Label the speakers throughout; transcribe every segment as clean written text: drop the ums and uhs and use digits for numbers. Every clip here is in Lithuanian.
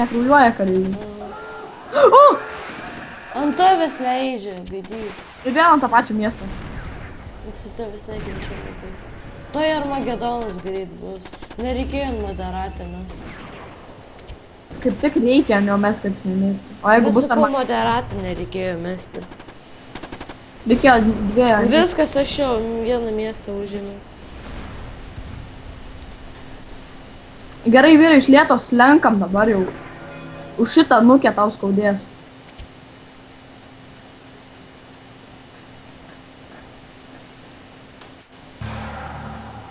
Speaker 1: nekraujuoja kareiviai.
Speaker 2: Ant tavęs leidžia, gaidys.
Speaker 1: Ir vėl ant tą pačią miestą.
Speaker 2: Su tavęs nekenčia labai. Toj Armagedonas greit bus. Nereikėjo ant moderatę mes.
Speaker 1: Kaip tik reikia, ne mes kad jis nemirtų. O jeigu
Speaker 2: Bet
Speaker 1: bus
Speaker 2: sakau, moderatę nereikėjo mesti.
Speaker 1: Reikėjo dviejų.
Speaker 2: Viskas, aš jau vieną miestą užėmiau.
Speaker 1: Gerai, vyrai, iš lėtos slenkam dabar jau. Už šitą nukę tau skaudės.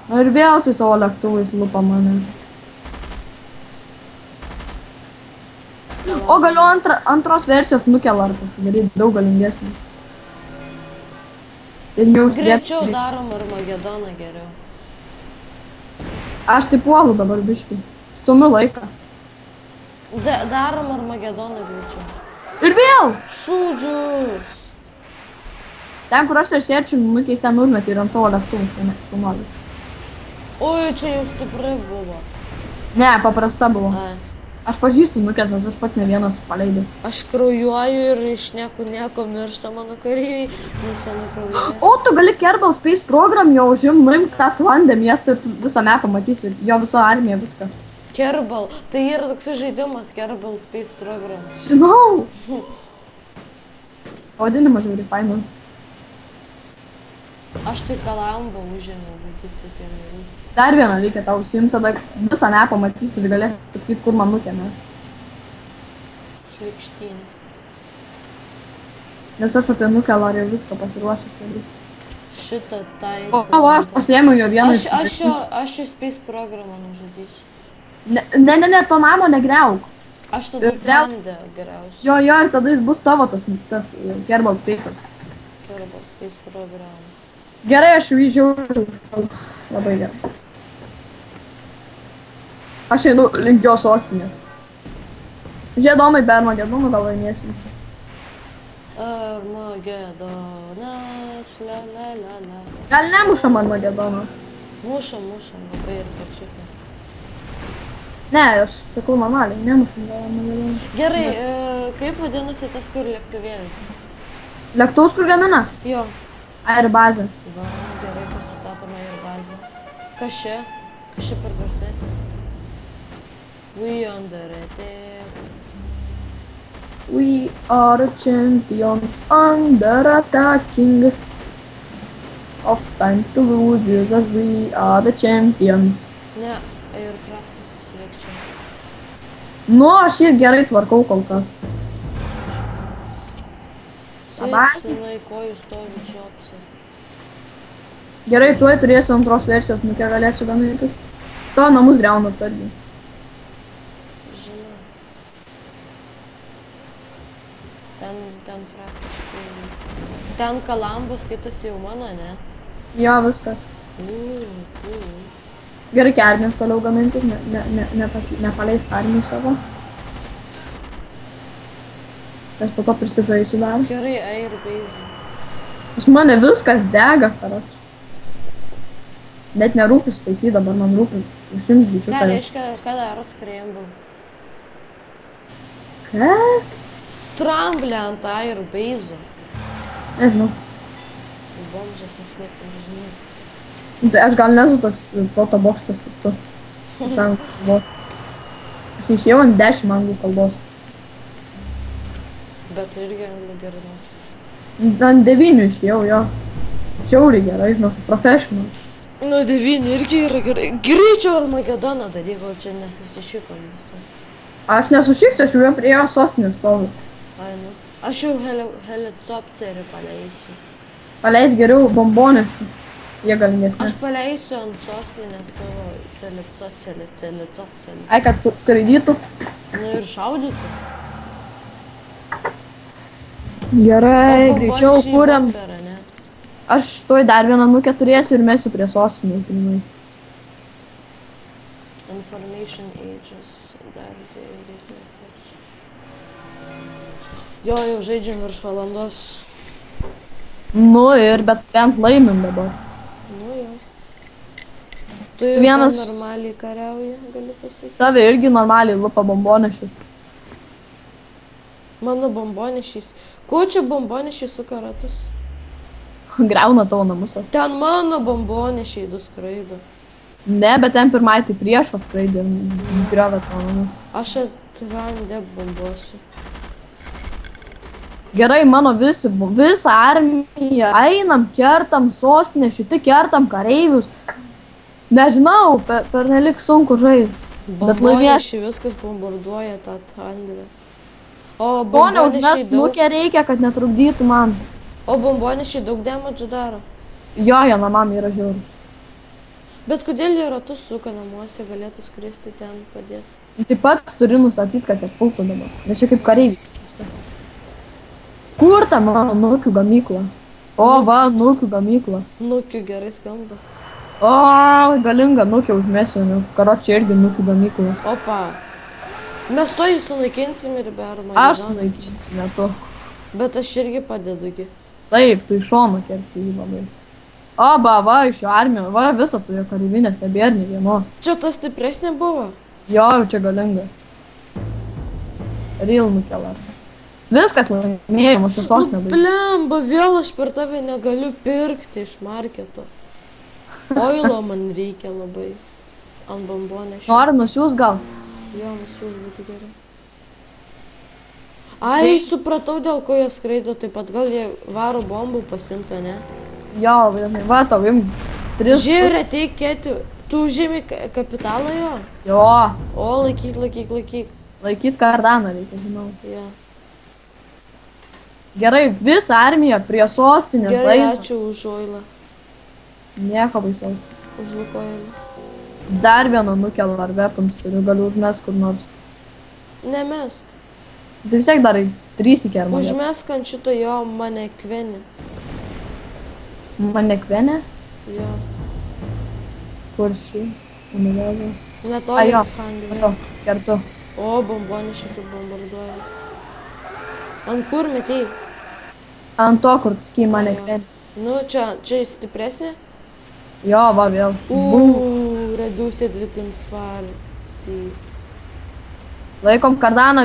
Speaker 1: Ir vėl su savo lėktuvais lupa mane. O galiu antros versijos nukelą pasidaryti, daug galingesnį.
Speaker 2: Greičiau darom Armagedoną geriau.
Speaker 1: Aš tai puolu dabar biškai. Stumiu laiką.
Speaker 2: Darom Armagedoną greičiau.
Speaker 1: Ir vėl!
Speaker 2: Šūdžius!
Speaker 1: Ten, kur aš sėčiu, nukeis ten užmetį ir ant savo lėktuvų. Filmuolis.
Speaker 2: Oi, čia jau stiprai buvo.
Speaker 1: Ne, paprasta buvo.
Speaker 2: Ai.
Speaker 1: Aš pažįstu nukės, nes aš pats ne vienas paleidau.
Speaker 2: Aš kraujuoju ir iš nieko miršta mano kareiviai, nes jie nukraujuoja.
Speaker 1: O, tu gali Kerbal Space Program jau nuimk tą Tlandę miestą ir tu visą mapą matysi, jo visą armiją, viską.
Speaker 2: Kerbal, tai yra toks žaidimas, Kerbal Space Program.
Speaker 1: Žinau! Pavadinimas žiūri, fainas.
Speaker 2: Aš tai Kalambą užėmiau, vaikys tokie mėly.
Speaker 1: Dar vieną reikia tau užsiimti, tada visą mapą matysi ir galėsi pasakyti, kur man nukėmė.
Speaker 2: Šlikštynė.
Speaker 1: Nes aš apie nukelą jau viską pasiruošęs daryti.
Speaker 2: Šitą tai...
Speaker 1: O, aš pasiėmiau jo vieną.
Speaker 2: Aš į Space Programą nužudysiu.
Speaker 1: Ne, to namo negriauk.
Speaker 2: Aš tada Tlandę geriausiu.
Speaker 1: Jo, ir tada jis bus tavo tas Kerbal Space'as.
Speaker 2: Kerbal Space Program.
Speaker 1: Gerai, aš jau jį žiūriu. Labai gerai. Aš einu link jo sostinės. Žiūrėdomai be Armagedono gal laimėsim.
Speaker 2: Armagedonas, la la la la.
Speaker 1: Gal nemušam Armagedono?
Speaker 2: Mušam, labai ir pačiukai.
Speaker 1: Ne, aš sakau normaliai, nemušam gal Armagedono.
Speaker 2: Gerai, kaip vadinasi tas, kur lėktuvėlį?
Speaker 1: Lėktuvus kur gamina?
Speaker 2: Jo.
Speaker 1: Airbazė.
Speaker 2: Va, gerai pasistatome Airbazę. Kas čia? Kas čia per garsai? We under attack.
Speaker 1: We are the champions under attacking. Of time to lose because we are the champions.
Speaker 2: Ne, Aircraftas pasilikčiau.
Speaker 1: Nu, aš jį gerai tvarkau kol kas.
Speaker 2: Senai kojų stovi džiopsat.
Speaker 1: Gerai, tuoj turėsiu antros versijos, nu kiek galėsiu gamintis. To namus griaunu atsargiai.
Speaker 2: Žinau. Ten praktiškai... Ten Kalambos kitas jau mano, ne?
Speaker 1: Jo, viskas. Gerai, armijos toliau gamintis, nepaleist armijų savo. Aš po to prisižaisiu dar.
Speaker 2: Gerai, Airbase.
Speaker 1: Pas mane viskas dega, karoč. Net nerūpi sutaisyti, dabar man rūpi užims bičiu.
Speaker 2: Ką reiškia, ką daro Scramble?
Speaker 1: Kas?
Speaker 2: Stramblė ant Airbase.
Speaker 1: Nežinau.
Speaker 2: Bomžas neslėpti, nežinau.
Speaker 1: Tai aš gal nesu toks proto bokštas kaip tu. Aš išėjau ant 10 anglų kalbos.
Speaker 2: Bet irgi anglų gerai moki.
Speaker 1: Ant 9 išėjau, jo. Žiauriai gerai, žinau, professional.
Speaker 2: Nu, 9 irgi yra gerai. Greičiau Armagedoną daryk, gal čia nesusišikom visi.
Speaker 1: Aš nesušiksiu, aš jau prie jo sostinės stoviu.
Speaker 2: Ai, nu. Aš jau helicopterį paleisiu.
Speaker 1: Paleis geriau bomboniškų. Jie galingesni.
Speaker 2: Aš paleisiu ant sostinės savo celicopcelį.
Speaker 1: Ai, kad skraidytų.
Speaker 2: Nu ir šaudytų.
Speaker 1: Gerai, greičiau kuriam.
Speaker 2: Opera, ne?
Speaker 1: Aš tuoj dar vieną nukę turėsiu ir mesiu prie sostinės grinai.
Speaker 2: Information ages. Dar reikės. Jo, jau žaidžiam virš valandos.
Speaker 1: Nu ir, bet bent laimim dabar.
Speaker 2: Nu jau. Tu jau
Speaker 1: Vienas-
Speaker 2: normaliai kariauji, galiu pasakyti.
Speaker 1: Tave irgi normaliai lupa bombonešis.
Speaker 2: Mano bombonešys. Ko čia bombonešys suka ratus?
Speaker 1: Greuna tavo namus.
Speaker 2: Ten mano bombonešiai du skraido.
Speaker 1: Ne, bet ten pirmai tai priešas skraidė, griovė tavo namus.
Speaker 2: Aš atvandė bombuosiu.
Speaker 1: Gerai, mano visą armiją, einam, kertam sostinę, šitai kertam kareivius. Nežinau, per nelik sunku žaisti. Bet laimės.
Speaker 2: Bombonešiai viskas bombarduoja tą Tandrę. O
Speaker 1: Sonia,
Speaker 2: bombonešiai
Speaker 1: užmest
Speaker 2: daug...
Speaker 1: nukę reikia, kad netrukdytų man.
Speaker 2: O bombonešiai daug damage daro.
Speaker 1: Jo, jie namam yra žiauri.
Speaker 2: Bet kodėl jie ratus suka namuose, galėtų skristi ten padėti?
Speaker 1: Taip pat turi nustatyti, kad jie pultų dabar. Nes čia kaip kareiviai. Kur ta mano nukių gamykla? O, va, nukių gamykla.
Speaker 2: Nukiu gerai skamba.
Speaker 1: O, galinga nukių užmesiu, nes karočią irgi nukių gamykla.
Speaker 2: Opa. Mes to jį sunaikinsim ir berum.
Speaker 1: Aš sunaikinsiu, ne tu.
Speaker 2: Bet aš irgi padedugi.
Speaker 1: Taip, tu iš šono kerti jį labai. O, va, iš jo armijos, va, visas tu jo kareivinės, nebėr nei vieno.
Speaker 2: Čia tas stipresnė buvo?
Speaker 1: Jo, čia galinga. Real nukelar. Viskas laimėjimas visos nebaigė.
Speaker 2: Blemba, vėl aš per tave negaliu pirkti iš marketo. Oilo man reikia labai. Ant bombonešio.
Speaker 1: Nori nusiūs gal?
Speaker 2: Jo, nusiūs būtų gerai. Ai, supratau, dėl ko jie skraido, taip pat gal jie varo bombų pasimta, ne?
Speaker 1: Jo, va, tau im 3.
Speaker 2: Žiūrė, teikėti. Tu užėmė kapitalą jo?
Speaker 1: Jo,
Speaker 2: O, laikyk.
Speaker 1: laikyt kardaną reikia, žinau.
Speaker 2: Ja.
Speaker 1: Gerai, visą armiją prie sostinės
Speaker 2: Gerai,
Speaker 1: eina.
Speaker 2: ačiū už oilą.
Speaker 1: Nieko baisaus.
Speaker 2: Už lukoilą.
Speaker 1: Dar vieną nukelą ar weapons turiu, galiu užmest kur nors.
Speaker 2: Nemesk.
Speaker 1: Tai vis tiek darai 3 iki ar mane.
Speaker 2: Užmesk ant šito jo manekvenį.
Speaker 1: Manekvenė?
Speaker 2: Jo.
Speaker 1: Kur šį? Manevėlė.
Speaker 2: Netoli
Speaker 1: jo,
Speaker 2: Thandrė.
Speaker 1: matau, kertu.
Speaker 2: O, bomboniškai kaip bombarduoja. Ant kur metei?
Speaker 1: Ant to, kur skai manekvenė.
Speaker 2: Nu, čia stipresnė?
Speaker 1: Jo, va, vėl. Bum.
Speaker 2: Reduced with infarti.
Speaker 1: Laikom kardaną